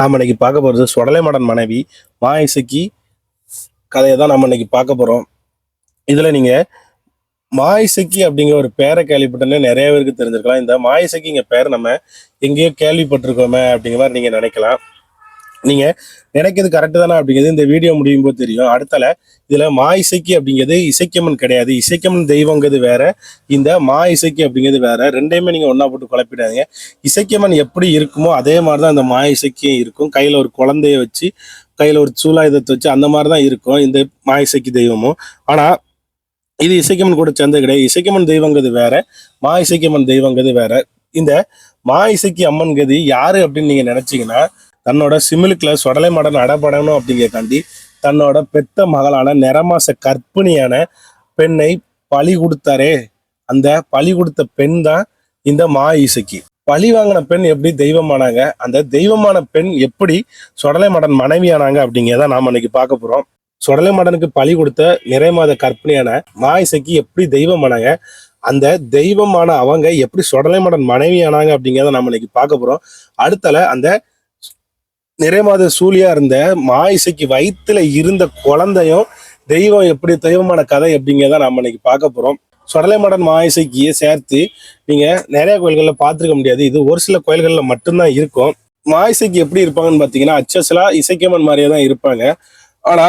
நாம இன்னைக்கு பார்க்க போறது சொடலைமாடன் மனைவி மா இசக்கி கதையை தான் நம்ம இன்னைக்கு பார்க்க போறோம். இதுல நீங்க மா இசக்கி அப்படிங்கிற ஒரு பேரை கேள்விப்பட்டோன்னே நிறைய பேருக்கு தெரிஞ்சிருக்கலாம். இந்த மா இசக்கிங்க பேர் நம்ம எங்கேயோ கேள்விப்பட்டிருக்கோமே அப்படிங்கிற மாதிரி நீங்க நினைக்கலாம். நீங்க நினைக்கிறது கரெக்டு தானே அப்படிங்கிறது இந்த வீடியோ முடியும் போது தெரியும். அடுத்தால இதுல மா இசக்கி அப்படிங்கிறது இசைக்கம்மன் கிடையாது. இசைக்கம்மன் தெய்வங்கிறது வேற, இந்த மா இசக்கி அப்படிங்கிறது வேற. ரெண்டையுமே நீங்க ஒன்னா போட்டு குழப்பிடாதீங்க. இசைக்கம்மன் எப்படி இருக்குமோ அதே மாதிரிதான் இந்த மா இசக்கியும் இருக்கும். கையில ஒரு குழந்தைய வச்சு, கையில ஒரு சூலாயுதத்தை வச்சு அந்த மாதிரிதான் இருக்கும் இந்த மா இசக்கி தெய்வமும். ஆனா இது இசைக்கம்மன் கூட சேர்ந்தது கிடையாது. இசைக்கம்மன் தெய்வங்கிறது வேற, மா இசைக்கம்மன் தெய்வங்கிறது வேற. இந்த மா இசக்கி அம்மன்கிறது யாரு அப்படின்னு நீங்க நினைச்சீங்கன்னா, தன்னோட சிமிலுக்குல சொடலைமாடன் அடப்படணும் அப்படிங்கிறக்காண்டி தன்னோட பெத்த மகளான நிறமாச கர்ப்பிணியான பெண்ணை பலி கொடுத்தாரே, அந்த பலி கொடுத்த பெண் தான் இந்த மா இசக்கி. பழி வாங்கின பெண் எப்படி தெய்வமானாங்க, அந்த தெய்வமான பெண் எப்படி சொடலைமாடன் மனைவியானாங்க அப்படிங்கிறத நாம இன்னைக்கு பார்க்க போறோம். சொடலைமாடனுக்கு பலி கொடுத்த நிறைமாத கர்ப்பிணியான மா இசக்கி எப்படி தெய்வமானாங்க, அந்த தெய்வமான அவங்க எப்படி சொடலைமாடன் மனைவியானாங்க அப்படிங்கிறத நம்ம இன்னைக்கு பார்க்க போறோம். அடுத்தால அந்த நிறைமாத சூழியா இருந்த மா இசக்கி வயிற்றுல இருந்த குழந்தையும் தெய்வம் எப்படி தெய்வமான கதை அப்படிங்கிறத நம்ம இன்னைக்கு பார்க்க போறோம். சொடலைமாடன் மா இசக்கியை சேர்த்து நீங்க நிறைய கோயில்கள்ல பார்த்துருக்க முடியாது. இது ஒரு சில கோயில்கள்ல மட்டும்தான் இருக்கும். மா இசக்கி எப்படி இருப்பாங்கன்னு பாத்தீங்கன்னா, அச்சசலா இசைக்கம்மன் மாதிரியே தான் இருப்பாங்க. ஆனா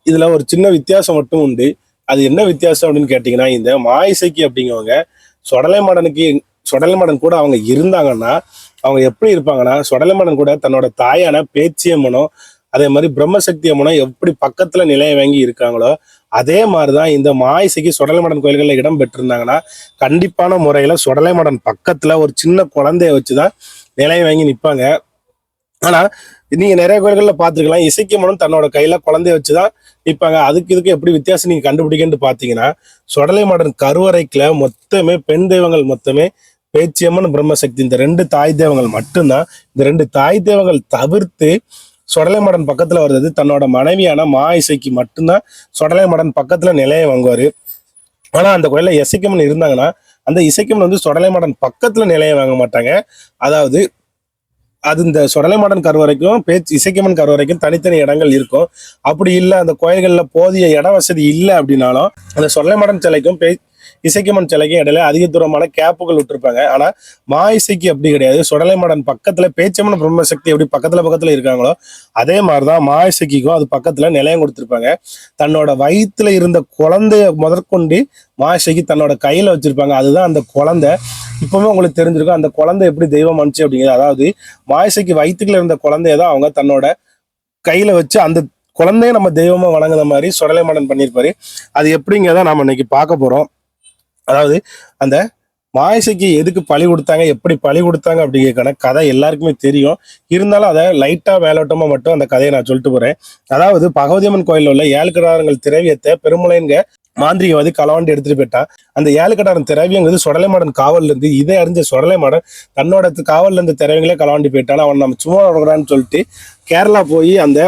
இதுல ஒரு சின்ன வித்தியாசம் மட்டும் உண்டு. அது என்ன வித்தியாசம் அப்படின்னு கேட்டீங்கன்னா, இந்த மா இசக்கி அப்படிங்கிறவங்க சொடலைமாடன் கூட அவங்க இருந்தாங்கன்னா அவங்க எப்படி இருப்பாங்கன்னா, சொடலைமாடன் கூட தன்னோட தாயான பேச்சியம்மனும் அதே மாதிரி பிரம்மசக்தி அம்மனும் எப்படி பக்கத்துல நிலைய வாங்கி இருக்காங்களோ அதே மாதிரிதான் இந்த மா இசக்கி சொடலைமாடன் கோயில்கள்ல இடம் பெற்றிருந்தாங்கன்னா கண்டிப்பான முறையில சொடலைமாடன் பக்கத்துல ஒரு சின்ன குழந்தைய வச்சுதான் நிலைய வாங்கி நிற்பாங்க. ஆனா நீங்க நிறைய கோயில்கள்ல பாத்துருக்கலாம், இசைக்கம்மனும் தன்னோட கையில குழந்தைய வச்சுதான் நிற்பாங்க. அதுக்கு இதுக்கு எப்படி வித்தியாசம் நீங்க கண்டுபிடிக்கன்னு பாத்தீங்கன்னா, சொடலைமாடன் கருவறைக்குல மொத்தமே பெண் தெய்வங்கள் மொத்தமே பேச்சியம்மன் பிரம்மசக்தி இந்த ரெண்டு தாய் தெய்வங்கள் மட்டும்தான். இந்த ரெண்டு தாய் தெய்வங்கள் தவிர்த்து சொடலைமாடன் பக்கத்துல வர்றது தன்னோட மனைவியான மா இசைக்கு மட்டும்தான் சொடலைமாடன் பக்கத்துல நிலைய வாங்குவாரு. ஆனா அந்த கோயில்ல இசைக்கம்மன் இருந்தாங்கன்னா அந்த இசைக்கம்மன் வந்து சொடலைமாடன் பக்கத்துல நிலைய வாங்க மாட்டாங்க. அதாவது அது இந்த சொடலைமாடன் கருவறைக்கும் இசைக்கம்மன் கருவறைக்கும் தனித்தனி இடங்கள் இருக்கும். அப்படி இல்லை, அந்த கோயில்கள்ல போதிய இட வசதி இல்லை அப்படின்னாலும் அந்த சொடலைமாடன் சிலைக்கும் இசைக்கம்மன் சிலைக்கும் இடையில அதிக தூரமான கேப்புகள் விட்டுருப்பாங்க. ஆனா மா இசைக்கு அப்படி கிடையாது. சொடலைமாடன் பக்கத்துல பேச்சம்மன் பிரம்மசக்தி எப்படி பக்கத்துல இருக்காங்களோ அதே மாதிரிதான் மா இசைக்கும் அது பக்கத்துல நிலையம் கொடுத்திருப்பாங்க. தன்னோட வயிற்றுல இருந்த குழந்தைய முதற்கொண்டு மா இசைக்கு தன்னோட கையில வச்சிருப்பாங்க. அதுதான் அந்த குழந்தை. இப்பவுமே உங்களுக்கு தெரிஞ்சிருக்கும் அந்த குழந்தை எப்படி தெய்வம் அனுச்சு அப்படிங்கிறது. அதாவது மா இசைக்கு வயிற்றுக்குள்ள இருந்த குழந்தையதான் அவங்க தன்னோட கையில வச்சு அந்த குழந்தைய நம்ம தெய்வமா வணங்குற மாதிரி சொடலைமாடன் பண்ணியிருப்பாரு. அது எப்படிங்கிறத நாம இன்னைக்கு பார்க்க போறோம். அதாவது அந்த மா இசைக்கு எதுக்கு பழி கொடுத்தாங்க, எப்படி பழி கொடுத்தாங்க அப்படிங்கிற கதை எல்லாருக்குமே தெரியும். இருந்தாலும் அதை லைட்டா மேலோட்டமா மட்டும் அந்த கதையை நான் சொல்லிட்டு போறேன். அதாவது பகவதியம்மன் கோயில்ல உள்ள 7 கடாரங்கள் திரவியத்தை பெருமுளைங்க மாந்திரிகவாதி களவாண்டி எடுத்துட்டு போயிட்டான். அந்த 7 கடாரம் திரவியங்கிறது சொடலைமாடன் காவல்ல இருந்து இதை அறிஞ்ச சொடலைமாடன் தன்னோட காவல்ல இருந்த திரவியங்களே களவாண்டி போயிட்டான். அவன் நம்ம சும்மா விடுறான்னு சொல்லிட்டு கேரளா போய் அந்த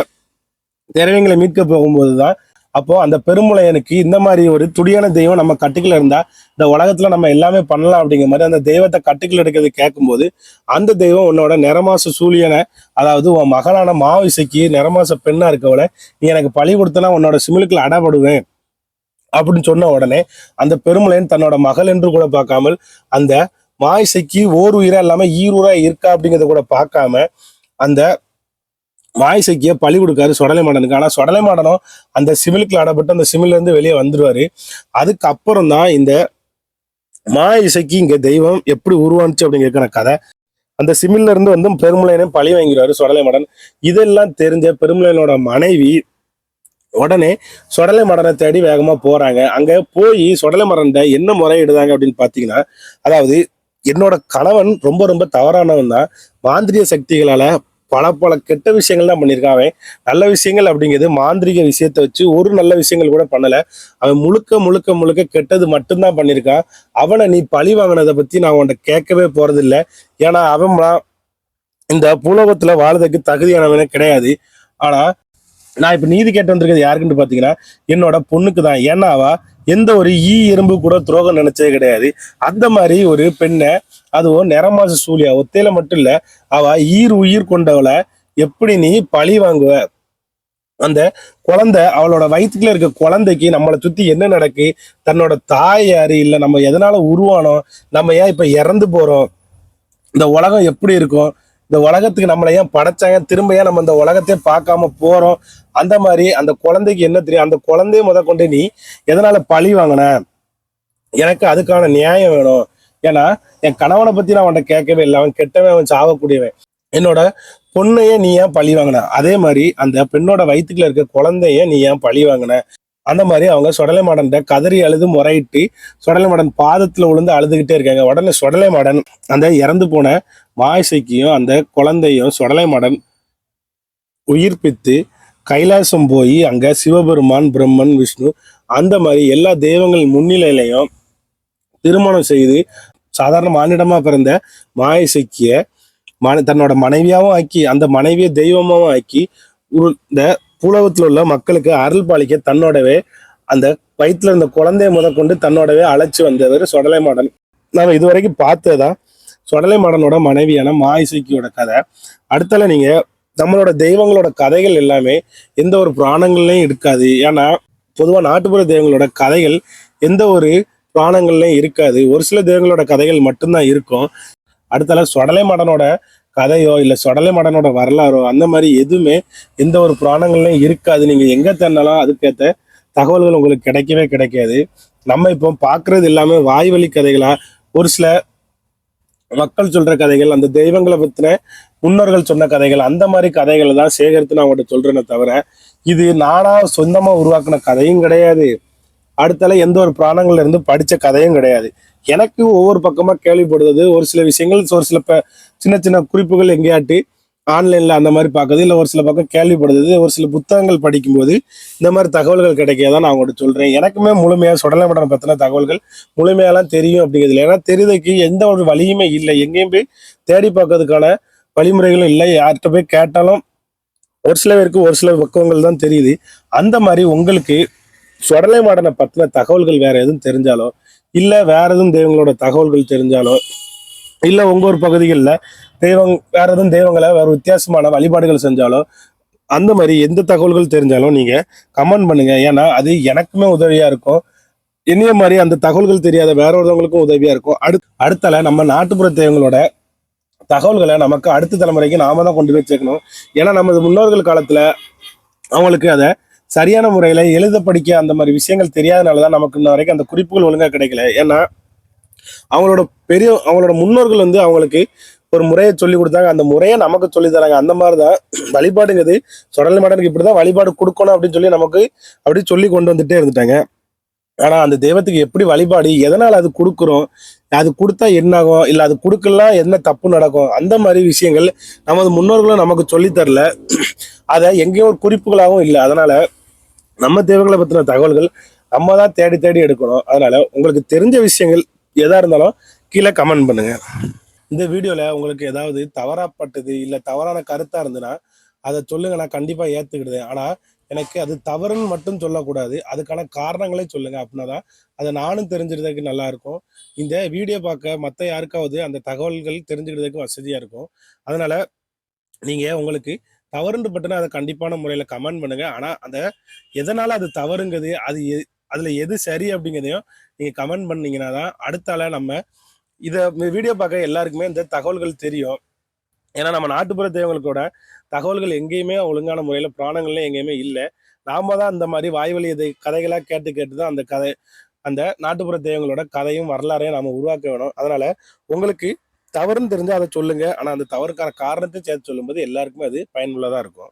திரவியங்களை மீட்க போகும்போதுதான் அப்போ அந்த பெருமுளையனுக்கு இந்த மாதிரி ஒரு துடியான தெய்வம் நம்ம கட்டுக்குள்ள இருந்தா இந்த உலகத்துல நம்ம எல்லாமே பண்ணலாம் அப்படிங்கிற மாதிரி அந்த தெய்வத்தை கட்டுக்குள்ள எடுக்கிறது கேட்கும்போது அந்த தெய்வம் உன்னோட நிறமாச சூழியனை, அதாவது உன் மகளான மா இசைக்கு நிறமாச பெண்ணா இருக்கவளை நீ எனக்கு பழி கொடுத்தனா உன்னோட சிமிலுக்குள்ள அடப்படுவேன் அப்படின்னு சொன்ன உடனே அந்த பெருமுளையன் தன்னோட மகள் என்று கூட பார்க்காமல் அந்த மா இசைக்கு ஓர் உயிரா இல்லாம ஈரூரா இருக்கா அப்படிங்கிறத கூட பார்க்காம அந்த மா இசைக்கிய பழி கொடுக்காரு சொடலைமாடனுக்கு. ஆனா சொடலைமாடனும் அந்த சிமிலுக்குள்ள அடப்பட்டு அந்த சிமில்ல இருந்து வெளியே வந்துருவாரு. அதுக்கப்புறம் தான் இந்த மா இசைக்கு இங்க தெய்வம் எப்படி உருவானுச்சு அப்படிங்கிற கதை. அந்த சிமில்ல இருந்து வந்து பெருமுளையனையும் பழி வாங்கிடுவாரு சொடலைமாடன். இதெல்லாம் தெரிஞ்ச பெருமுளையனோட மனைவி உடனே சொடலைமாடனை தேடி வேகமா போறாங்க. அங்க போய் சொடலைமாடன் என்ன முறையிடுதாங்க அப்படின்னு பாத்தீங்கன்னா, அதாவது என்னோட கணவன் ரொம்ப ரொம்ப தவறானவன் தான், மாந்திரிய சக்திகளால பல கெட்ட விஷயங்கள் தான் பண்ணியிருக்கான். அவன் நல்ல விஷயங்கள் அப்படிங்கிறது மாந்திரிக விஷயத்த வச்சு ஒரு நல்ல விஷயங்கள் கூட பண்ணல. அவன் முழுக்க கெட்டது மட்டும்தான் பண்ணியிருக்கான். அவனை நீ பழி வாங்கினதை பத்தி நான் உன்கிட்ட கேட்கவே போறது இல்லை. ஏன்னா அவன் இந்த பூலோகத்துல வாழ்றதுக்கு தகுதியானவனே கிடையாது. ஆனா நான் இப்ப நீதி கேட்டு வந்திருக்கிறது யாருக்குன்னு பாத்தீங்கன்னா என்னோட பொண்ணுக்கு தான். ஏன்னா அவ எந்த ஒரு எறும்பு கூட துரோகம் நினைச்சது கிடையாது. அந்த மாதிரி ஒரு பெண்ணை, அதுவும் நிறமாச சூழியா ஒத்தையில மட்டும் இல்ல, அவ உயிர் கொண்டவளை எப்படி நீ பழி வாங்குவ? அந்த குழந்தை, அவளோட வயிற்றுக்குள்ள இருக்க குழந்தைக்கு நம்மளை சுத்தி என்ன நடக்கு, தன்னோட தாய் யாரு, இல்ல நம்ம எதனால உருவானோம், நம்ம ஏன் இப்ப இறந்து போறோம், இந்த உலகம் எப்படி இருக்கும், இந்த உலகத்துக்கு நம்மளை ஏன் படைச்சாங்க, திரும்ப ஏன் நம்ம இந்த உலகத்தையே பார்க்காம போறோம், அந்த மாதிரி அந்த குழந்தைக்கு என்ன தெரியும், அந்த குழந்தைய கொண்டு நீ எதனால பழி வாங்கின, எனக்கு அதுக்கான நியாயம் வேணும். ஏன்னா என் கணவனை பத்தி நான் அவன்கிட்ட கேட்கவே இல்லை, அவன் கெட்டவன், அவன் சாவக்கூடியவன், என்னோட பொண்ணையே நீ ஏன் பழி வாங்கின, அதே மாதிரி அந்த பெண்ணோட வயிற்றுக்குள்ள இருக்க குழந்தைய நீ ஏன் பழி வாங்கின. அந்த மாதிரி அவங்க சொடலை மாடன் கதறி அழுது முறையிட்டு சொடலை மாடன் பாதத்துல விழுந்து அழுதுகிட்டே இருக்காங்க. உடனே சொடலை மாடன் அந்த இறந்து போன மாயிசைக்கையும் அந்த குழந்தையும் சொடலை மாடன் உயிர்ப்பித்து கைலாசம் போய் அங்க சிவபெருமான், பிரம்மன், விஷ்ணு, அந்த மாதிரி எல்லா தெய்வங்கள் முன்னிலையிலையும் திருமணம் செய்து சாதாரண மானிடமா பிறந்த மாயிசைக்கிய தன்னோட மனைவியாவும் ஆக்கி, அந்த மனைவியை தெய்வமாவும் ஆக்கி, இந்த பூலகத்தில் உள்ள மக்களுக்கு அருள் பாலிக்க தன்னோடவே அந்த வயிற்றுல இருந்த குழந்தைய கொண்டு தன்னோடவே அழைச்சி வந்தவர் சொடலை மாடன். நம்ம இதுவரைக்கும் பார்த்ததுதான் சொடலை மாடனோட மனைவியான மாயிசைக்கியோட கதை. அடுத்தால நீங்க நம்மளோட தெய்வங்களோட கதைகள் எல்லாமே எந்த ஒரு புராணங்கள்லையும் இருக்காது. ஏன்னா பொதுவாக நாட்டுப்புற தெய்வங்களோட கதைகள் எந்த ஒரு புராணங்கள்லையும் இருக்காது. ஒரு சில தெய்வங்களோட கதைகள் மட்டும்தான் இருக்கும். அடுத்தால சொடலை மாடனோட கதையோ இல்ல சொடலை மாடனோட வரலாறோ அந்த மாதிரி எதுவுமே எந்த ஒரு புராணங்கள்லையும் இருக்காது. நீங்க எங்க தேடினாலும் அதுக்கேற்ற தகவல்கள் உங்களுக்கு கிடைக்கவே கிடைக்காது. நம்ம இப்போ பார்க்கறது எல்லாமே வாய்வழி கதைகளா, ஒரு சில மக்கள் சொல்ற கதைகள், அந்த தெய்வங்களை பத்தின முன்னோர்கள் சொன்ன கதைகள், அந்த மாதிரி கதைகளை தான் சேகரித்து நான் உங்கள்கிட்ட சொல்றேனே தவிர, இது நானா சொந்தமா உருவாக்குன கதையும் கிடையாது. அடுத்தால எந்த ஒரு புராணங்கள்ல இருந்து படிச்ச கதையும் கிடையாது. எனக்கு ஒவ்வொரு பக்கமா கேள்விப்படுறது ஒரு சில விஷயங்கள், ஒரு சில சின்ன சின்ன குறிப்புகள் எங்கேயாட்டி ஆன்லைன்ல அந்த மாதிரி பார்க்குறது, இல்லை ஒரு சில பக்கம் கேள்விப்படுறது, ஒரு சில புத்தகங்கள் படிக்கும்போது இந்த மாதிரி தகவல்கள் கிடைக்காதான் நான் உங்கள்கிட்ட சொல்றேன். எனக்குமே முழுமையா சுடலை மண்டலம் பத்தின தகவல்கள் முழுமையெல்லாம் தெரியும் அப்படிங்கிறது. ஏன்னா தெரியுதுக்கு எந்த ஒரு வழியுமே இல்லை, எங்கேயும் போய் தேடி பார்க்கறதுக்கான வழிமுறைகளும் இல்லை. யார்கிட்ட போய் கேட்டாலும் ஒரு சில பேருக்கு ஒரு சில பக்குவங்கள் தான் தெரியுது. அந்த மாதிரி உங்களுக்கு சுடலை மாடனை பத்தின தகவல்கள் வேற எதுவும் தெரிஞ்சாலோ, இல்ல வேற எதுவும் தெய்வங்களோட தகவல்கள் தெரிஞ்சாலோ, இல்ல உங்க ஒரு பகுதிகளில் தெய்வம் வேற எதுவும் தெய்வங்களை வேற வித்தியாசமான வழிபாடுகள் செஞ்சாலோ, அந்த மாதிரி எந்த தகவல்கள் தெரிஞ்சாலும் நீங்க கமெண்ட் பண்ணுங்க. ஏன்னா அது எனக்குமே உதவியா இருக்கும். என்னைய மாதிரி அந்த தகவல்கள் தெரியாத வேற ஒருத்தவங்களுக்கும் உதவியா இருக்கும். அடுத்தால நம்ம நாட்டுப்புற தெய்வங்களோட தகவல்களை நமக்கு அடுத்த தலைமுறைக்கு நாம தான் கொண்டு போய் சேர்க்கணும். ஏன்னா நமது முன்னோர்கள் காலத்துல அவங்களுக்கு அதை சரியான முறையில எழுத படிக்க அந்த மாதிரி விஷயங்கள் தெரியாதனாலதான் நமக்கு இன்ன வரைக்கும் அந்த குறிப்புகள் ஒழுங்கா கிடைக்கல. ஏன்னா அவங்களோட முன்னோர்கள் அவங்களுக்கு ஒரு முறையை சொல்லி கொடுத்தாங்க, அந்த முறையை நமக்கு சொல்லி தராங்க. அந்த மாதிரிதான் வழிபாடுங்கிறது சொடலை மாடனுக்கு இப்படிதான் வழிபாடு கொடுக்கணும் அப்படின்னு சொல்லி நமக்கு அப்படி சொல்லி கொண்டு வந்துட்டே இருந்துட்டாங்க. ஆனா அந்த தெய்வத்துக்கு எப்படி வழிபாடு, எதனால அது கொடுக்குறோம், அது கொடுத்தா என்ன ஆகும், இல்ல அது கொடுக்கலாம் என்ன தப்பு நடக்கும், அந்த மாதிரி விஷயங்கள் நமது முன்னோர்களும் நமக்கு சொல்லி தரல. அதை எங்கேயும் ஒரு குறிப்புகளாகவும் இல்லை. அதனால நம்ம தெய்வங்களை பத்தின தகவல்கள் நம்ம தான் தேடி தேடி எடுக்கணும். அதனால உங்களுக்கு தெரிஞ்ச விஷயங்கள் எதா இருந்தாலும் கீழே கமெண்ட் பண்ணுங்க. இந்த வீடியோல உங்களுக்கு ஏதாவது தவறாப்பட்டது இல்ல தவறான கருத்தா இருந்ததுன்னா அதை சொல்லுங்க, நான் கண்டிப்பா ஏத்துக்கிடுதேன். ஆனா எனக்கு அது தவறுன்னு மட்டும் சொல்லக்கூடாது, அதுக்கான காரணங்களே சொல்லுங்க. அப்படின்னாதான் அதை நானும் தெரிஞ்சுக்கிறதுக்கு நல்லா இருக்கும். இந்த வீடியோ பார்க்க மற்ற யாருக்காவது அந்த தகவல்கள் தெரிஞ்சுக்கிறதுக்கு வசதியா இருக்கும். அதனால நீங்க உங்களுக்கு தவறுன்னு பட்டுனா அதை கண்டிப்பான முறையில கமெண்ட் பண்ணுங்க. ஆனா அந்த எதனால அது தவறுங்கிறது, அதுல எது சரி அப்படிங்கிறதையும் நீங்க கமெண்ட் பண்ணீங்கன்னா தான் அடுத்தால நம்ம இத வீடியோ பார்க்க எல்லாருக்குமே இந்த தகவல்கள் தெரியும். ஏன்னா நம்ம நாட்டுப்புற தெய்வங்களுக்கோட தகவல்கள் எங்கேயுமே ஒழுங்கான முறையில புராணங்கள்ல எங்கேயுமே இல்லை. நாம தான் இந்த மாதிரி வாய்வழி கதைகளா கேட்டு கேட்டு தான் அந்த நாட்டுப்புற தெய்வங்களோட கதையும் வரலாறையும் நாம உருவாக்க வேணும். அதனால உங்களுக்கு தவறுன்னு தெரிஞ்சா அதை சொல்லுங்க. ஆனா அந்த தவறுக்கான காரணத்தை சேர்த்து சொல்லும்போது எல்லாருக்குமே அது பயனுள்ளதா இருக்கும்.